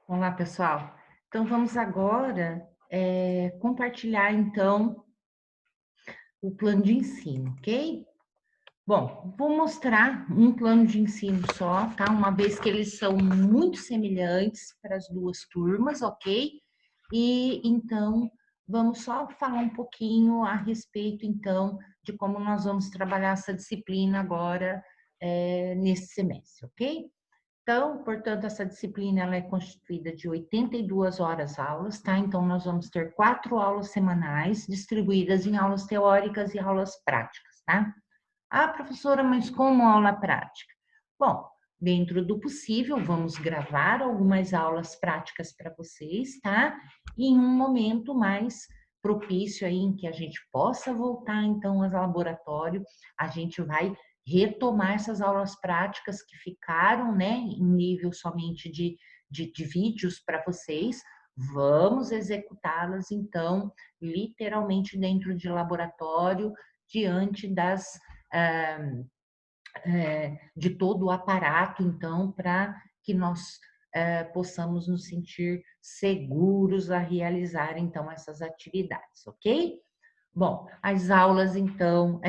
Olá, pessoal. Então, vamos agora compartilhar, então, o plano de ensino, ok? Bom, vou mostrar um plano de ensino só, tá? Uma vez que eles são muito semelhantes para as duas turmas, ok? E, então, vamos só falar um pouquinho a respeito, então, de como nós vamos trabalhar essa disciplina agora, nesse semestre, ok? Então, portanto, essa disciplina ela é constituída de 82 horas aulas, tá? Então, nós vamos ter 4 aulas semanais, distribuídas em aulas teóricas e aulas práticas, tá? Ah, professora, mas como aula prática? Bom, dentro do possível, vamos gravar algumas aulas práticas para vocês, tá? E em um momento mais propício aí em que a gente possa voltar então ao laboratório, a gente vai retomar essas aulas práticas que ficaram, né, em nível somente de vídeos para vocês. Vamos executá-las, então, literalmente dentro de laboratório, diante de todo o aparato, então, para que nós possamos nos sentir seguros a realizar, então, essas atividades, ok? Bom, as aulas, então,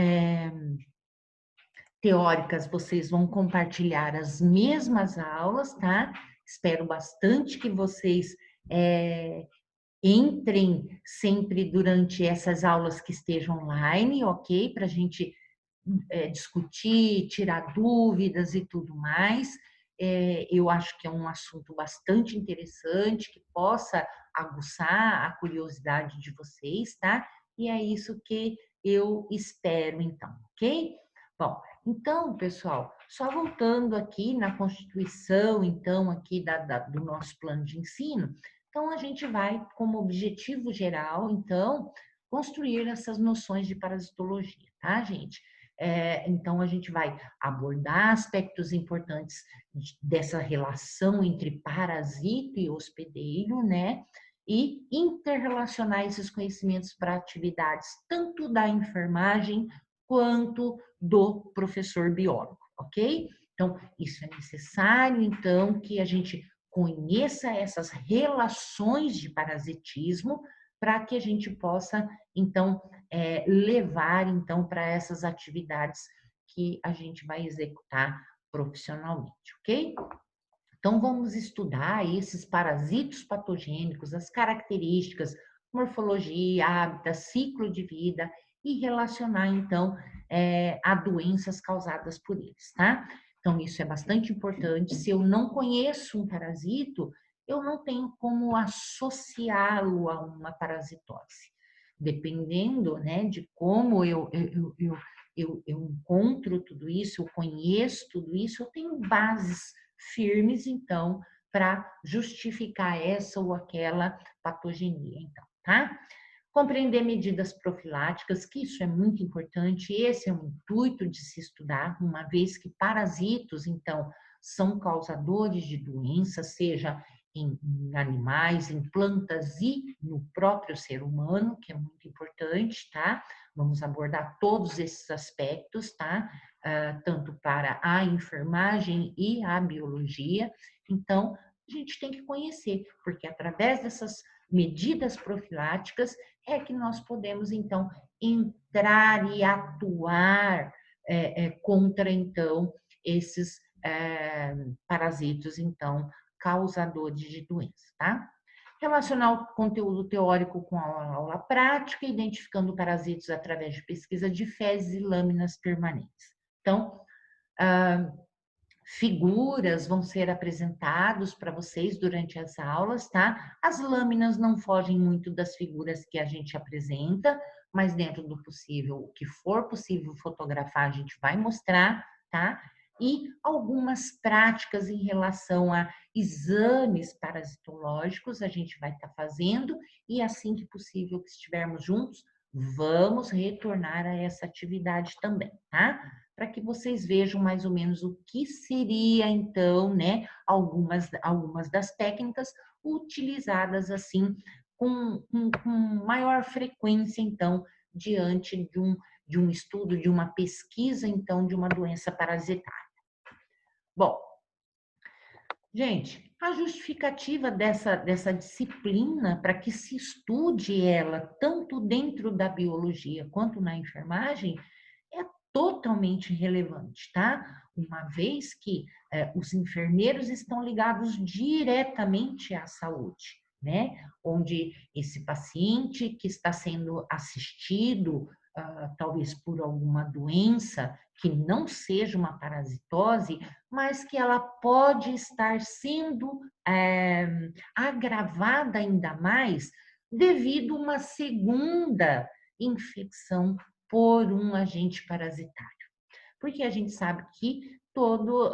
teóricas, vocês vão compartilhar as mesmas aulas, tá? Espero bastante que vocês entrem sempre durante essas aulas que estejam online, ok? Para a gente discutir, tirar dúvidas e tudo mais. Eu acho que é um assunto bastante interessante, que possa aguçar a curiosidade de vocês, tá? E é isso que eu espero, então, ok? Bom, então, pessoal, só voltando aqui na Constituição, então, aqui do nosso plano de ensino, então a gente vai, como objetivo geral, então, construir essas noções de parasitologia, tá, gente? Então, a gente vai abordar aspectos importantes dessa relação entre parasito e hospedeiro, né? E interrelacionar esses conhecimentos para atividades tanto da enfermagem quanto do professor biólogo, ok? Então, isso é necessário, então, que a gente conheça essas relações de parasitismo para que a gente possa, então, levar então para essas atividades que a gente vai executar profissionalmente, ok? Então vamos estudar esses parasitos patogênicos, as características, morfologia, hábitat, ciclo de vida e relacionar então a doenças causadas por eles, tá? Então isso é bastante importante. Se eu não conheço um parasito, eu não tenho como associá-lo a uma parasitose dependendo, né, de como eu encontro tudo isso, eu conheço tudo isso, eu tenho bases firmes, então, para justificar essa ou aquela patogenia, então, tá? Compreender medidas profiláticas, que isso é muito importante, esse é o intuito de se estudar, uma vez que parasitos, então, são causadores de doenças, seja em animais, em plantas e no próprio ser humano, que é muito importante, tá? Vamos abordar todos esses aspectos, tá? Tanto para a enfermagem e a biologia. Então, a gente tem que conhecer, porque através dessas medidas profiláticas é que nós podemos, então, entrar e atuar contra, então, esses parasitos, então, causadores de doença, tá? Relacionar o conteúdo teórico com a aula prática, identificando parasitos através de pesquisa de fezes e lâminas permanentes. Então, figuras vão ser apresentados para vocês durante as aulas, tá? As lâminas não fogem muito das figuras que a gente apresenta, mas dentro do possível, o que for possível fotografar, a gente vai mostrar, tá? E algumas práticas em relação a exames parasitológicos a gente vai estar fazendo e assim que possível que estivermos juntos, vamos retornar a essa atividade também, tá? Para que vocês vejam mais ou menos o que seria, então, né, algumas das técnicas utilizadas assim com maior frequência, então, diante de um estudo, de uma pesquisa, então, de uma doença parasitária. Bom, gente, A justificativa dessa disciplina para que se estude ela, tanto dentro da biologia quanto na enfermagem, é totalmente relevante, tá? Uma vez que os enfermeiros estão ligados diretamente à saúde, né? Onde esse paciente que está sendo assistido, talvez por alguma doença que não seja uma parasitose, mas que ela pode estar sendo agravada ainda mais devido a uma segunda infecção por um agente parasitário. Porque a gente sabe que todo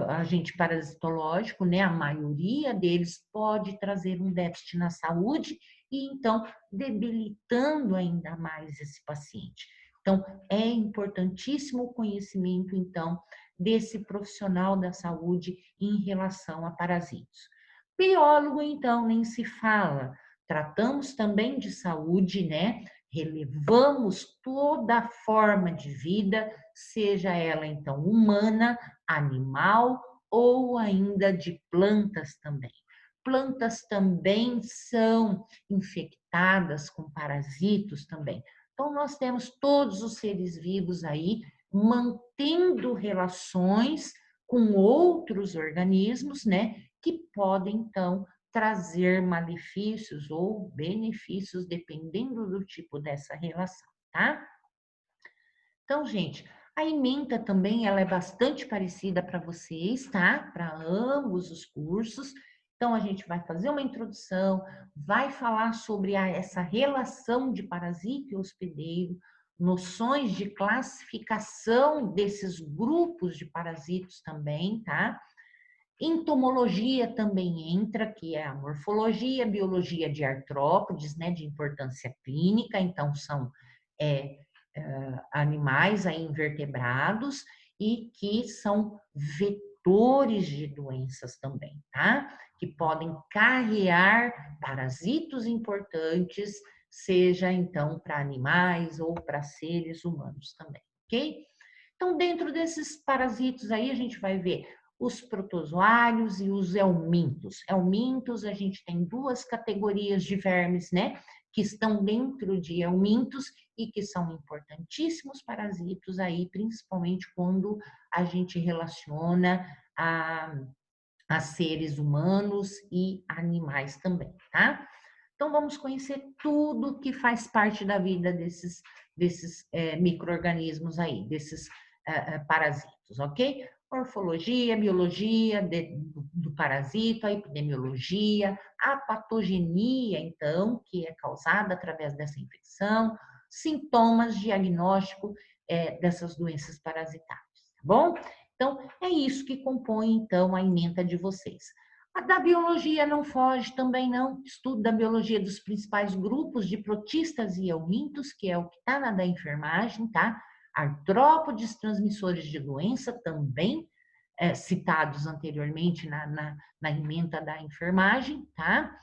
agente parasitológico, né, a maioria deles pode trazer um déficit na saúde e então debilitando ainda mais esse paciente. Então, é importantíssimo o conhecimento, então, desse profissional da saúde em relação a parasitos. Biólogo, então, nem se fala. Tratamos também de saúde, né? Relevamos toda forma de vida, seja ela então humana, animal ou ainda de plantas também. Plantas também são infectadas com parasitos também. Então, nós temos todos os seres vivos aí mantendo relações com outros organismos, né, que podem então trazer malefícios ou benefícios, dependendo do tipo dessa relação, tá? Então, gente, a ementa também ela é bastante parecida para vocês, tá? Para ambos os cursos. Então, a gente vai fazer uma introdução, vai falar sobre essa relação de parasita e hospedeiro, noções de classificação desses grupos de parasitos também, tá? Entomologia também entra, que é a morfologia, biologia de artrópodes, né, de importância clínica, então são é, animais aí invertebrados e que são vetores de doenças também, tá? Que podem carrear parasitos importantes, seja então para animais ou para seres humanos também, ok? Então, dentro desses parasitos aí, a gente vai ver os protozoários e os helmintos. Helmintos, a gente tem duas categorias de vermes, né? Que estão dentro de helmintos e que são importantíssimos parasitos aí, principalmente quando a gente relaciona a seres humanos e animais também, tá? Então, vamos conhecer tudo que faz parte da vida desses micro-organismos aí, desses parasitos, ok? Morfologia, biologia do parasito, a epidemiologia, a patogenia, então, que é causada através dessa infecção, sintomas, diagnóstico dessas doenças parasitárias, tá bom? Então, é isso que compõe, então, a ementa de vocês. A da biologia não foge também, não. Estudo da biologia dos principais grupos de protistas e helmintos, que é o que está na da enfermagem, tá? Artrópodes, transmissores de doença, também citados anteriormente na ementa da enfermagem, tá?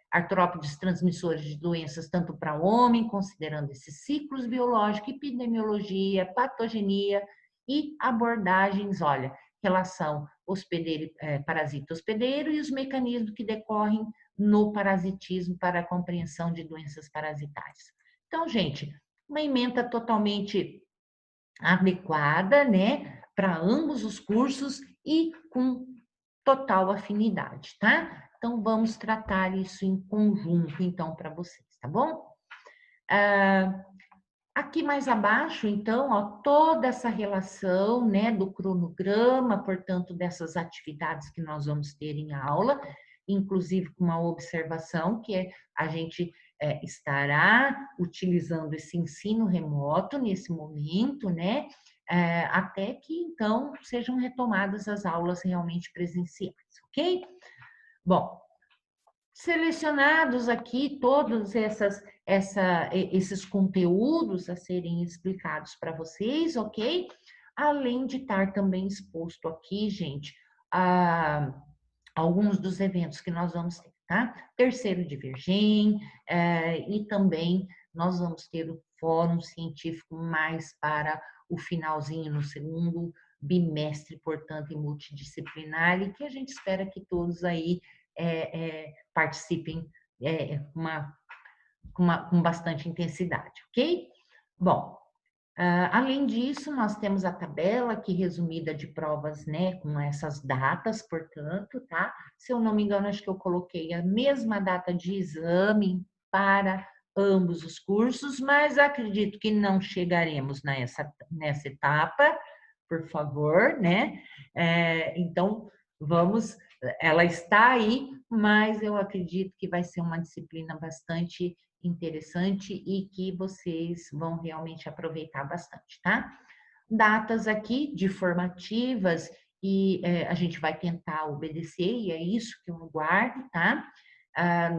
Artrópodes transmissores de doenças tanto para homem, considerando esses ciclos biológicos, epidemiologia, patogenia e abordagens, olha, relação hospedeiro, parasita hospedeiro e os mecanismos que decorrem no parasitismo para a compreensão de doenças parasitárias. Então, gente, uma ementa totalmente adequada, né, para ambos os cursos e com total afinidade, tá? Então, vamos tratar isso em conjunto, então, para vocês, tá bom? Aqui mais abaixo, então, ó, toda essa relação, né, do cronograma, portanto, dessas atividades que nós vamos ter em aula, inclusive com uma observação que a gente estará utilizando esse ensino remoto nesse momento, né, até que, então, sejam retomadas as aulas realmente presenciais, ok? Bom, selecionados aqui todos esses conteúdos a serem explicados para vocês, ok? Além de estar também exposto aqui, gente, a alguns dos eventos que nós vamos ter, tá? Terceiro Divergem, e também nós vamos ter o Fórum Científico mais para o finalzinho, no segundo bimestre, portanto, e multidisciplinar, e que a gente espera que todos aí participem com bastante intensidade, ok? Bom, além disso, nós temos a tabela aqui resumida de provas, né, com essas datas, portanto, tá? Se eu não me engano, acho que eu coloquei a mesma data de exame para ambos os cursos, mas acredito que não chegaremos nessa etapa, por favor, né? Então, ela está aí, mas eu acredito que vai ser uma disciplina bastante interessante e que vocês vão realmente aproveitar bastante, tá? Datas aqui de formativas e a gente vai tentar obedecer e é isso que eu aguardo, tá?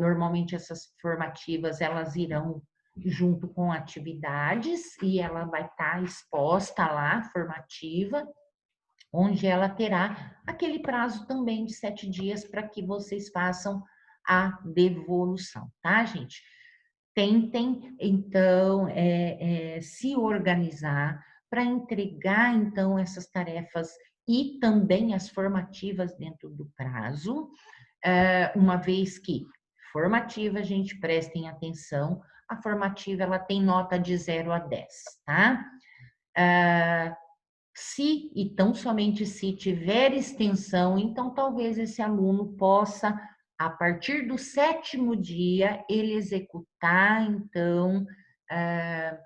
Normalmente essas formativas elas irão junto com atividades e ela vai estar exposta lá, formativa, onde ela terá aquele prazo também de 7 dias para que vocês façam a devolução, tá, gente? Tentem, então, se organizar para entregar, então, essas tarefas e também as formativas dentro do prazo, uma vez que formativa, gente, prestem atenção, a formativa, ela tem nota de 0 a 10, tá? Se e tão somente se tiver extensão, então talvez esse aluno possa, a partir do 7º dia, ele executar, então,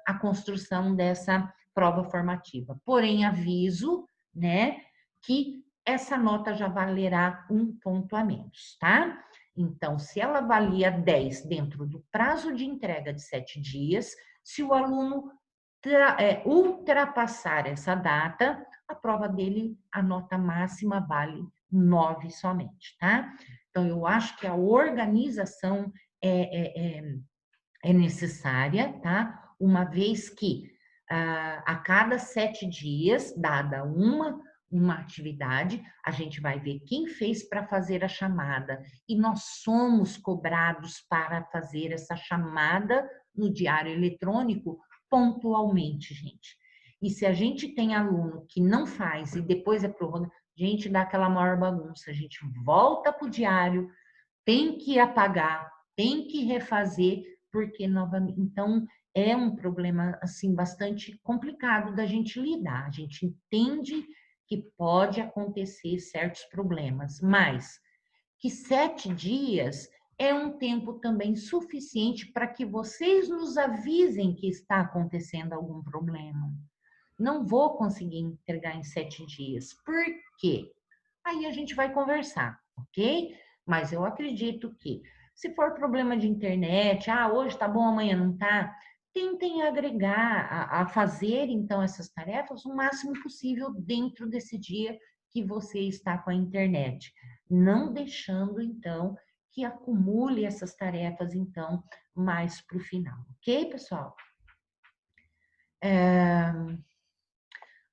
a construção dessa prova formativa. Porém, aviso, né, que essa nota já valerá 1 ponto a menos, tá? Então, se ela valia 10 dentro do prazo de entrega de 7 dias, se o aluno ultrapassar essa data, a prova dele, a nota máxima vale 9 somente, tá? Então, eu acho que a organização é necessária, tá? Uma vez que a cada 7 dias, dada uma atividade, a gente vai ver quem fez para fazer a chamada. E nós somos cobrados para fazer essa chamada no diário eletrônico pontualmente, gente. E se a gente tem aluno que não faz e depois é prorroga, gente, dá aquela maior bagunça. A gente volta para o diário, tem que apagar, tem que refazer, porque novamente, então é um problema assim bastante complicado da gente lidar. A gente entende que pode acontecer certos problemas, mas que 7 dias é um tempo também suficiente para que vocês nos avisem que está acontecendo algum problema. Não vou conseguir entregar em 7 dias. Por quê? Aí a gente vai conversar, ok? Mas eu acredito que, se for problema de internet, hoje tá bom, amanhã não tá, tentem agregar a fazer, então, essas tarefas o máximo possível dentro desse dia que você está com a internet. Não deixando, então, que acumule essas tarefas, então, mais para o final, ok, pessoal?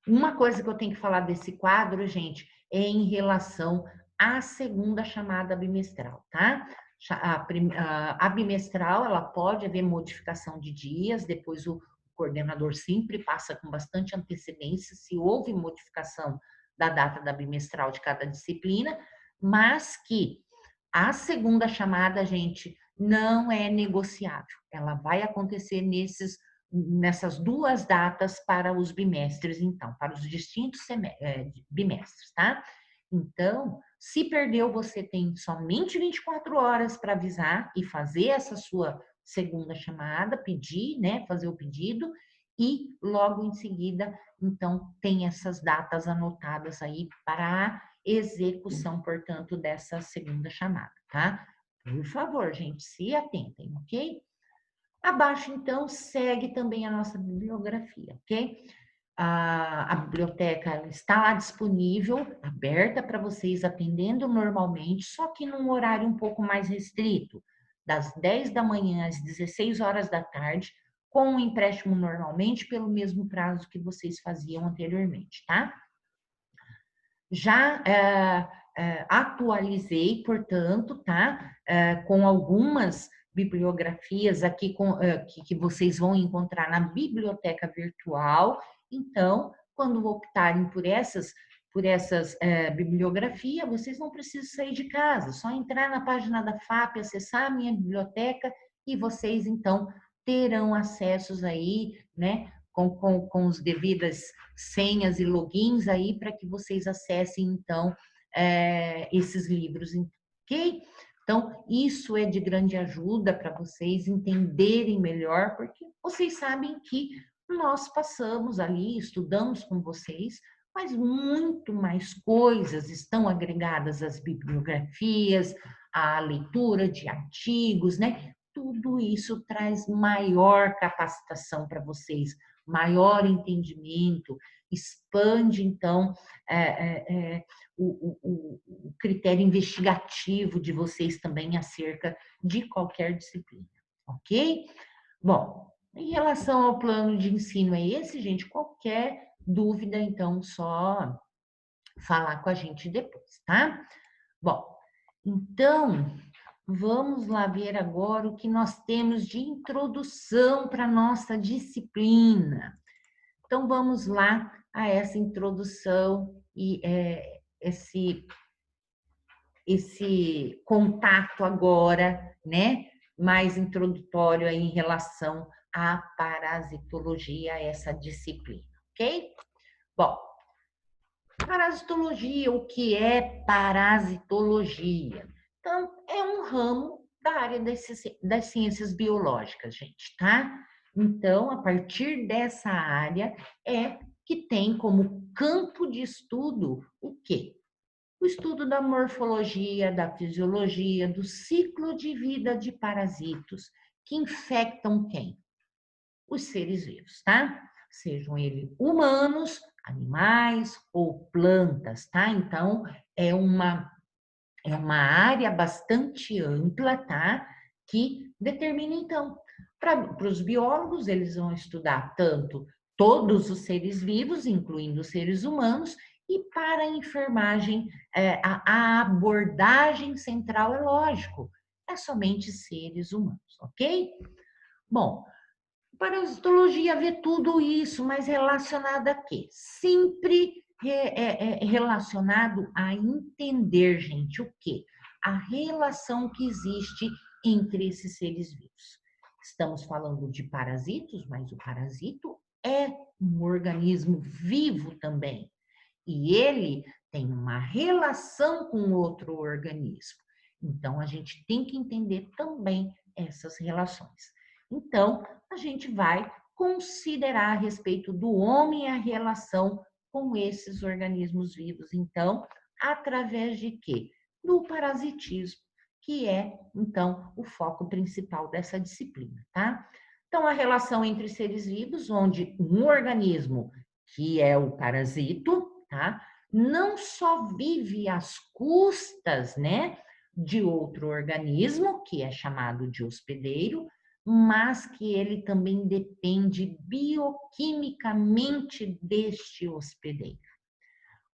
Uma coisa que eu tenho que falar desse quadro, gente, é em relação à segunda chamada bimestral, tá? A bimestral, ela pode haver modificação de dias, depois o coordenador sempre passa com bastante antecedência se houve modificação da data da bimestral de cada disciplina, mas que a segunda chamada, gente, não é negociável. Ela vai acontecer nessas 2 datas para os bimestres, então, para os distintos bimestres, tá? Então, se perdeu, você tem somente 24 horas para avisar e fazer essa sua segunda chamada, pedir, né, fazer o pedido, e logo em seguida, então, tem essas datas anotadas aí para execução, portanto, dessa segunda chamada, tá? Por favor, gente, se atentem, ok? Abaixo, então, segue também a nossa bibliografia, ok? A biblioteca está lá disponível, aberta para vocês, atendendo normalmente, só que num horário um pouco mais restrito, das 10 da manhã às 16 horas da tarde, com o empréstimo normalmente pelo mesmo prazo que vocês faziam anteriormente, tá? Já atualizei, portanto, tá? Com algumas bibliografias aqui que vocês vão encontrar na biblioteca virtual. Então, quando optarem por essas bibliografia, vocês não precisam sair de casa, só entrar na página da FAP, acessar a minha biblioteca e vocês, então, terão acessos aí, né, com os devidas senhas e logins aí para que vocês acessem, então, esses livros, ok? Então, isso é de grande ajuda para vocês entenderem melhor, porque vocês sabem que nós passamos ali, estudamos com vocês, mas muito mais coisas estão agregadas às bibliografias, à leitura de artigos, né? Tudo isso traz maior capacitação para vocês, maior entendimento, expande, então, o critério investigativo de vocês também acerca de qualquer disciplina, ok? Bom, em relação ao plano de ensino é esse, gente, qualquer dúvida, então, só falar com a gente depois, tá? Bom, então, vamos lá ver agora o que nós temos de introdução para a nossa disciplina. Então, vamos lá a essa introdução e esse contato agora, né, mais introdutório aí em relação à parasitologia, essa disciplina, ok? Bom, parasitologia, o que é parasitologia? Então, é um ramo da área das ciências biológicas, gente, tá? Então, a partir dessa área é que tem como campo de estudo o quê? O estudo da morfologia, da fisiologia, do ciclo de vida de parasitos que infectam quem? Os seres vivos, tá? Sejam eles humanos, animais ou plantas, tá? Então, é uma área bastante ampla, tá? Que determina, então, para os biólogos, eles vão estudar tanto todos os seres vivos, incluindo os seres humanos, e para a enfermagem, a abordagem central é lógico, é somente seres humanos, ok? Bom, parasitologia vê tudo isso, mas relacionado a quê? Sempre relacionado a entender, gente, o quê? A relação que existe entre esses seres vivos. Estamos falando de parasitos, mas o parasito é um organismo vivo também. E ele tem uma relação com outro organismo. Então, a gente tem que entender também essas relações. Então, a gente vai considerar a respeito do homem a relação com esses organismos vivos. Então, através de quê? Do parasitismo, que é, então, o foco principal dessa disciplina, tá? Então, a relação entre seres vivos, onde um organismo, que é o parasito, tá? Não só vive às custas, né, de outro organismo, que é chamado de hospedeiro, mas que ele também depende bioquimicamente deste hospedeiro.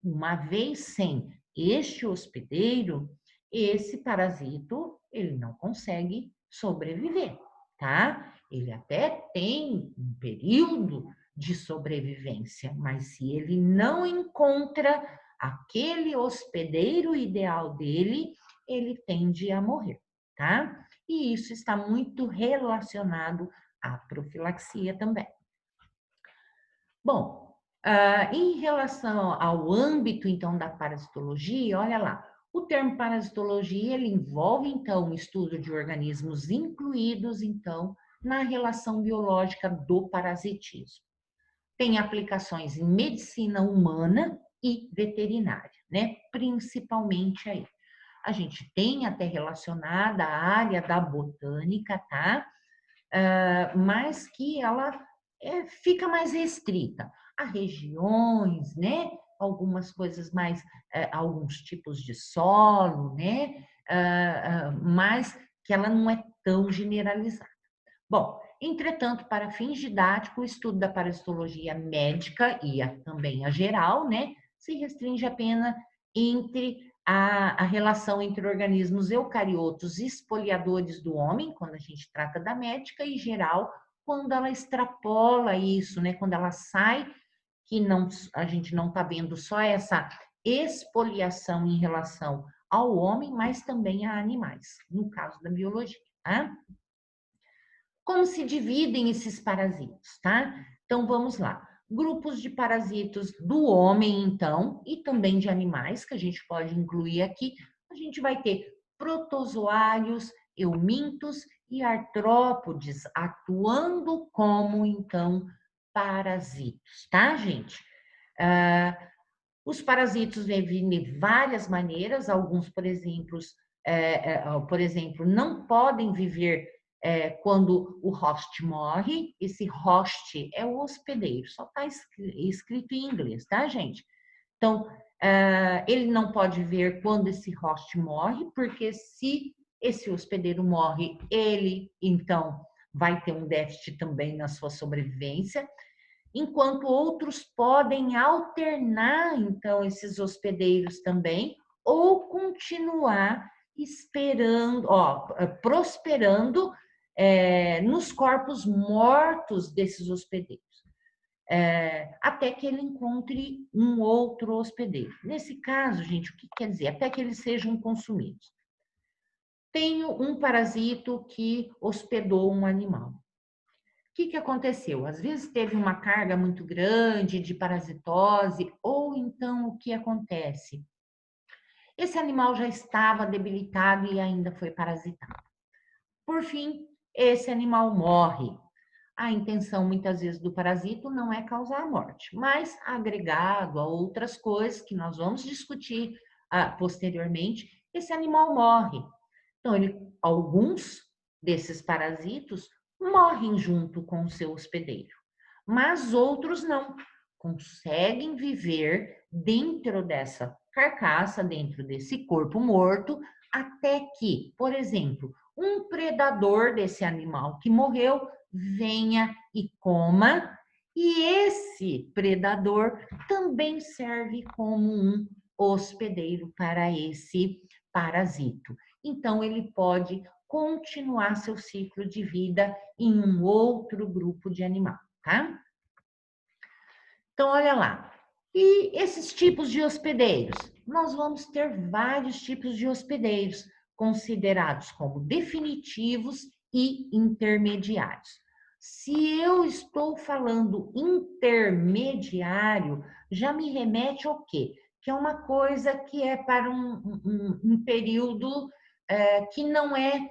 Uma vez sem este hospedeiro, esse parasito, ele não consegue sobreviver, tá? Ele até tem um período de sobrevivência, mas se ele não encontra aquele hospedeiro ideal dele, ele tende a morrer, tá? E isso está muito relacionado à profilaxia também. Bom, em relação ao âmbito, então, da parasitologia, olha lá, o termo parasitologia, ele envolve, então, o estudo de organismos incluídos, então, na relação biológica do parasitismo. Tem aplicações em medicina humana e veterinária, né? Principalmente aí. A gente tem até relacionada a área da botânica, tá? Mas que ela fica mais restrita a regiões, né? Algumas coisas mais, alguns tipos de solo, né? Mas que ela não é tão generalizada. Bom, entretanto, para fins didáticos, o estudo da parasitologia médica e também a geral, né? Se restringe apenas entre a relação entre organismos eucariotos espoliadores do homem, quando a gente trata da médica, e geral, quando ela extrapola isso, né? Quando ela sai que não, a gente não está vendo só essa expoliação em relação ao homem, mas também a animais, no caso da biologia, tá? Como se dividem esses parasitos, tá? Então vamos lá. Grupos de parasitos do homem, então, e também de animais, que a gente pode incluir aqui. A gente vai ter protozoários, eumintos e artrópodes atuando como, então, parasitos, tá, gente? Ah, os parasitos vivem de várias maneiras, alguns, por exemplo, não podem viver quando o host morre. Esse host é o hospedeiro, só está escrito em inglês, tá, gente? Então, ele não pode viver quando esse host morre, porque se esse hospedeiro morre, ele, então, vai ter um déficit também na sua sobrevivência, enquanto outros podem alternar, então, esses hospedeiros também, ou continuar esperando, prosperando nos corpos mortos desses hospedeiros, até que ele encontre um outro hospedeiro. Nesse caso, gente, o que quer dizer? Até que eles sejam consumidos. Tenho um parasito que hospedou um animal. O que aconteceu? Às vezes teve uma carga muito grande de parasitose, ou então o que acontece? Esse animal já estava debilitado e ainda foi parasitado. Por fim, esse animal morre. A intenção, muitas vezes, do parasito não é causar a morte, mas agregado a outras coisas que nós vamos discutir posteriormente, esse animal morre. Então, alguns desses parasitos morrem junto com o seu hospedeiro, mas outros não, conseguem viver dentro dessa carcaça, dentro desse corpo morto, até que, por exemplo, um predador desse animal que morreu venha e coma, e esse predador também serve como um hospedeiro para esse parasito. Então, ele pode continuar seu ciclo de vida em um outro grupo de animal, tá? Então, olha lá. E esses tipos de hospedeiros? Nós vamos ter vários tipos de hospedeiros, considerados como definitivos e intermediários. Se eu estou falando intermediário, já me remete ao quê? Que é uma coisa que é para um período que não é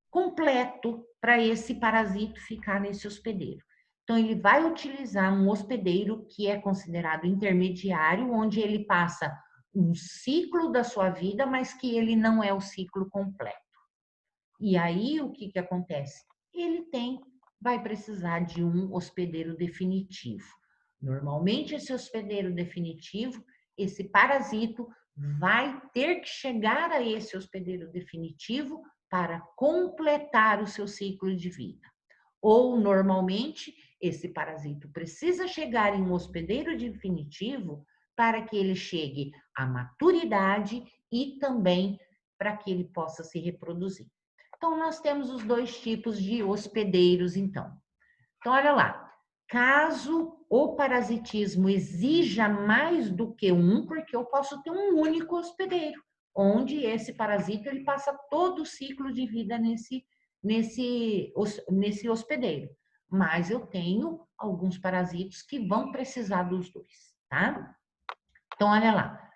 completo para esse parasito ficar nesse hospedeiro. Então, ele vai utilizar um hospedeiro que é considerado intermediário, onde ele passa um ciclo da sua vida, mas que ele não é o ciclo completo. E aí, o que acontece? Ele vai precisar de um hospedeiro definitivo. Normalmente, esse hospedeiro definitivo, esse parasito, vai ter que chegar a esse hospedeiro definitivo para completar o seu ciclo de vida. Ou, normalmente, esse parasito precisa chegar em um hospedeiro definitivo para que ele chegue à maturidade e também para que ele possa se reproduzir. Então, nós temos os dois tipos de hospedeiros, então. Então, olha lá. Caso o parasitismo exija mais do que um, porque eu posso ter um único hospedeiro, onde esse parasita ele passa todo o ciclo de vida nesse hospedeiro. Mas eu tenho alguns parasitos que vão precisar dos dois, tá? Então, olha lá.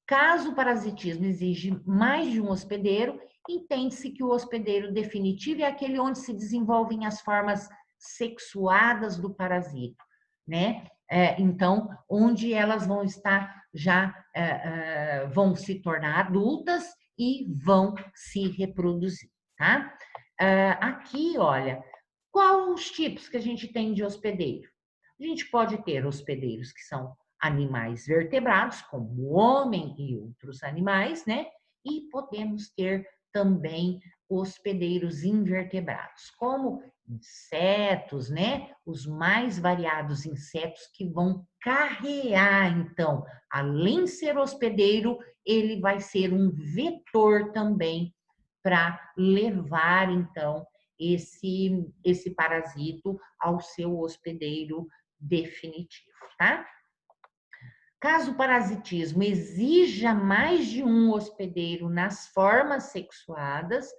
Caso o parasitismo exige mais de um hospedeiro, entende-se que o hospedeiro definitivo é aquele onde se desenvolvem as formas sexuadas do parasito, né? Então, onde elas vão estar vão se tornar adultas e vão se reproduzir, tá? Aqui, olha, quais os tipos que a gente tem de hospedeiro? A gente pode ter hospedeiros que são animais vertebrados, como o homem e outros animais, né? E podemos ter também hospedeiros invertebrados, como insetos, né? Os mais variados insetos que vão carrear, então, além de ser hospedeiro, ele vai ser um vetor também para levar, então, esse parasito ao seu hospedeiro definitivo, tá? Caso o parasitismo exija mais de um hospedeiro nas formas sexuadas,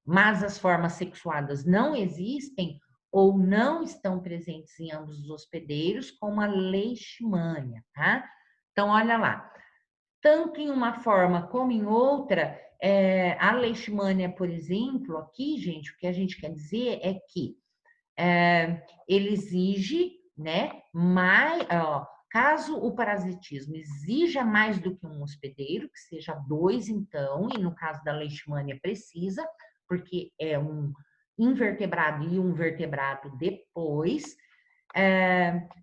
mas as formas sexuadas não existem ou não estão presentes em ambos os hospedeiros, como a leishmania, tá? Então, olha lá, tanto em uma forma como em outra, a leishmania, por exemplo, aqui, gente, o que a gente quer dizer é que ele exige, né, mais, ó, caso o parasitismo exija mais do que um hospedeiro, que seja dois, então, e no caso da leishmania precisa, porque é um invertebrado e um vertebrado depois,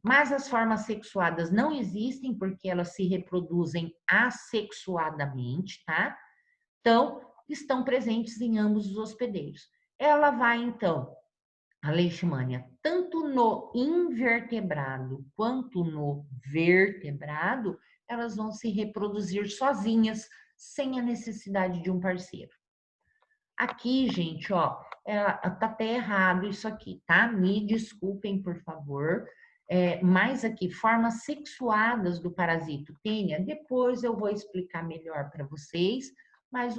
mas as formas sexuadas não existem porque elas se reproduzem assexuadamente, tá? Então, estão presentes em ambos os hospedeiros. Ela vai, então, a leishmania, tanto no invertebrado quanto no vertebrado, elas vão se reproduzir sozinhas, sem a necessidade de um parceiro. Aqui, gente, ó, tá até errado isso aqui, tá? Me desculpem, por favor. Mas aqui, formas sexuadas do parasito tênia, depois eu vou explicar melhor para vocês, mas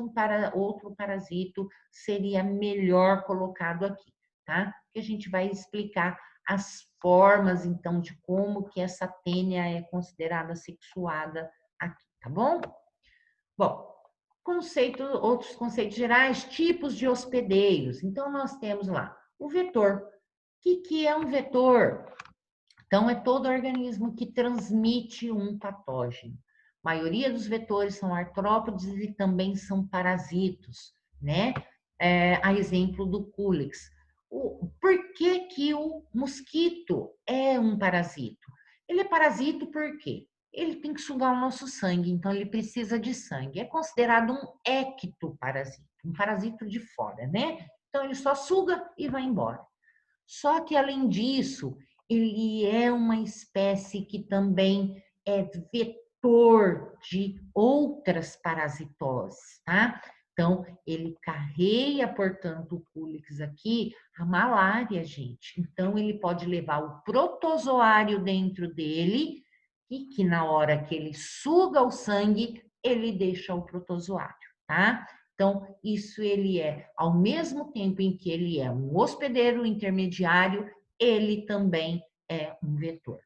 outro parasito seria melhor colocado aqui, tá? Que a gente vai explicar as formas, então, de como que essa tênia é considerada sexuada aqui, tá bom? Bom, outros conceitos gerais, tipos de hospedeiros. Então, nós temos lá o vetor. O que é um vetor? Então, é todo organismo que transmite um patógeno. A maioria dos vetores são artrópodes e também são parasitos, né? A exemplo do Culex. Por que que o mosquito é um parasito? Ele é parasito por quê? Ele tem que sugar o nosso sangue, então ele precisa de sangue. É considerado um ectoparasito, um parasito de fora, né? Então ele só suga e vai embora. Só que, além disso, ele é uma espécie que também é vetor de outras parasitoses, tá? Então, ele carrega, portanto, o Culex aqui, a malária, gente. Então, ele pode levar o protozoário dentro dele, e que na hora que ele suga o sangue, ele deixa o protozoário, tá? Então, isso ele é, ao mesmo tempo em que ele é um hospedeiro intermediário, ele também é um vetor.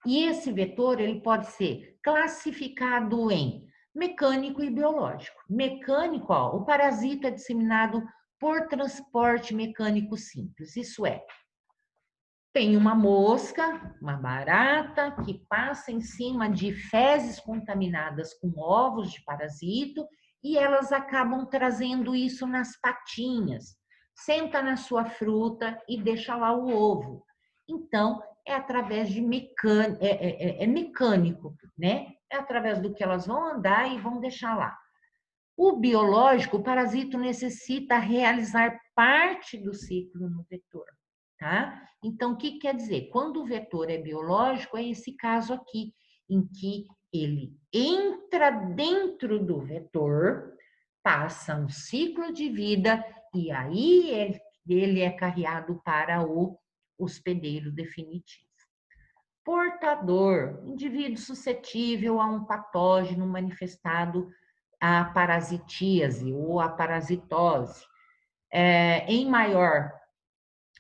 E esse vetor, ele pode ser classificado em mecânico e biológico. Mecânico, ó, o parasita é disseminado por transporte mecânico simples, isso é, tem uma mosca, uma barata, que passa em cima de fezes contaminadas com ovos de parasito e elas acabam trazendo isso nas patinhas. Senta na sua fruta e deixa lá o ovo. Então, é através de mecânico, né? É através do que elas vão andar e vão deixar lá. O biológico, o parasito necessita realizar parte do ciclo no vetor, tá? Então, o que quer dizer? Quando o vetor é biológico, é esse caso aqui, em que ele entra dentro do vetor, passa um ciclo de vida e aí ele é carreado para o hospedeiro definitivo. Portador, indivíduo suscetível a um patógeno manifestado a parasitíase ou a parasitose. Em maior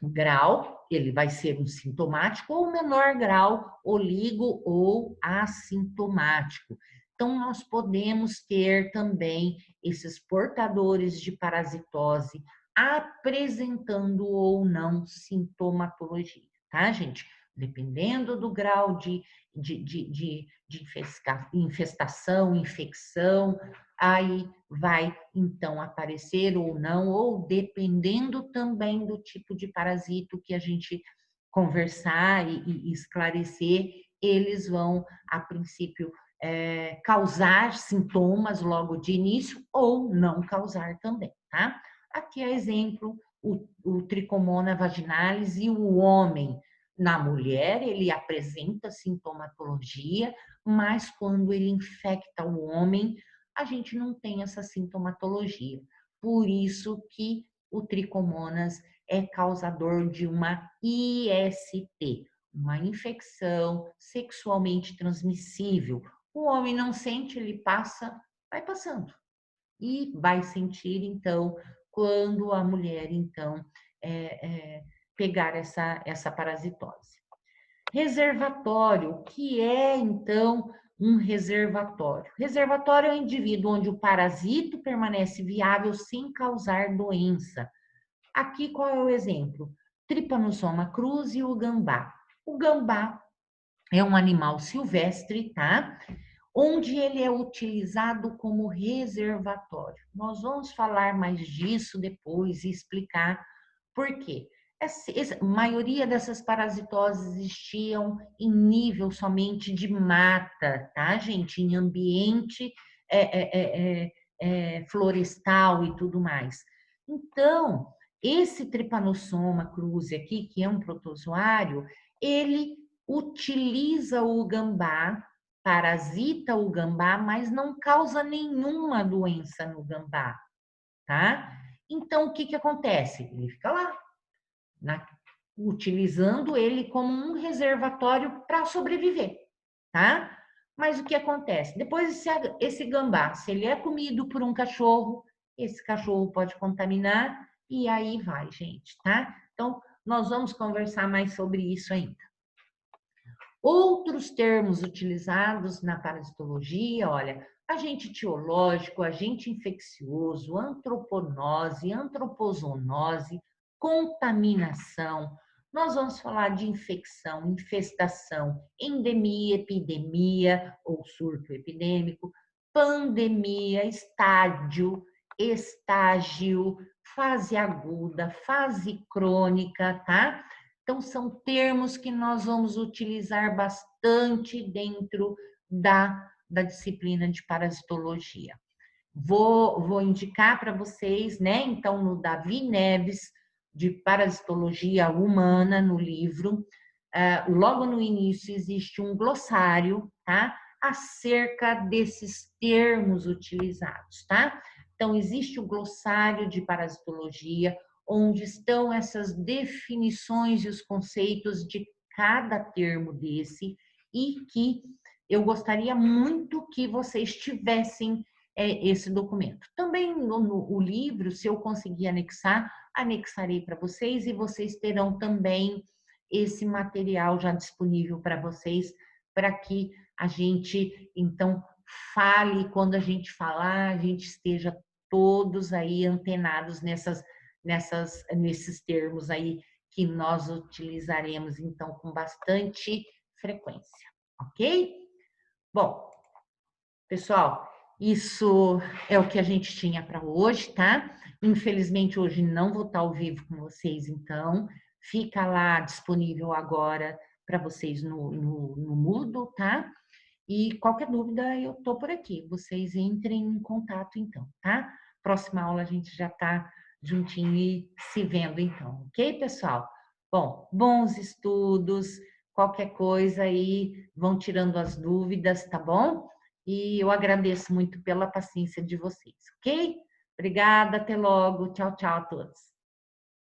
grau, ele vai ser um sintomático, ou menor grau, oligo ou assintomático. Então, nós podemos ter também esses portadores de parasitose apresentando ou não sintomatologia, tá, gente? Dependendo do grau de infestação, infecção, aí vai então aparecer ou não, ou dependendo também do tipo de parasito que a gente conversar e esclarecer, eles vão, a princípio, causar sintomas logo de início ou não causar também, tá? Aqui é exemplo, o Trichomona vaginalis e o homem. Na mulher, ele apresenta sintomatologia, mas quando ele infecta o homem, a gente não tem essa sintomatologia. Por isso que o Trichomonas é causador de uma IST, uma infecção sexualmente transmissível. O homem não sente, ele passa, vai passando. E vai sentir, então, quando a mulher, então, pegar essa parasitose. Reservatório, o que é, então, um reservatório? Reservatório é um indivíduo onde o parasito permanece viável sem causar doença. Aqui, qual é o exemplo? Trypanosoma cruzi e o gambá. O gambá é um animal silvestre, tá? Onde ele é utilizado como reservatório. Nós vamos falar mais disso depois e explicar por quê. A maioria dessas parasitoses existiam em nível somente de mata, tá, gente? Em ambiente florestal e tudo mais. Então, esse Trypanosoma cruzi aqui, que é um protozoário, ele utiliza o gambá, parasita o gambá, mas não causa nenhuma doença no gambá, tá? Então, o que que acontece? Ele fica lá, utilizando ele como um reservatório para sobreviver, tá? Mas o que acontece? Depois esse gambá, se ele é comido por um cachorro, esse cachorro pode contaminar e aí vai, gente, tá? Então, nós vamos conversar mais sobre isso ainda. Outros termos utilizados na parasitologia, olha, agente etiológico, agente infeccioso, antroponose, antropozoonose, contaminação. Nós vamos falar de infecção, infestação, endemia, epidemia ou surto epidêmico, pandemia, estágio, fase aguda, fase crônica, tá? Então, são termos que nós vamos utilizar bastante dentro da disciplina de parasitologia. Vou indicar para vocês, né? Então, no Davi Neves, de Parasitologia Humana, no livro, logo no início existe um glossário, tá? Acerca desses termos utilizados, tá? Então, existe o glossário de parasitologia, onde estão essas definições e os conceitos de cada termo desse, e que eu gostaria muito que vocês tivessem esse documento. Também no livro, se eu conseguir anexar, anexarei para vocês e vocês terão também esse material já disponível para vocês, para que a gente, então, fale, quando a gente falar, a gente esteja todos aí antenados nesses termos aí que nós utilizaremos, então, com bastante frequência, ok? Bom, pessoal, isso é o que a gente tinha para hoje, tá? Infelizmente, hoje não vou estar ao vivo com vocês, então, fica lá disponível agora para vocês no Moodle, tá? E qualquer dúvida, eu estou por aqui. Vocês entrem em contato, então, tá? Próxima aula a gente já está juntinho e se vendo, então, ok, pessoal? Bom, bons estudos, qualquer coisa aí, vão tirando as dúvidas, tá bom? E eu agradeço muito pela paciência de vocês, ok? Obrigada, até logo. Tchau, tchau a todos.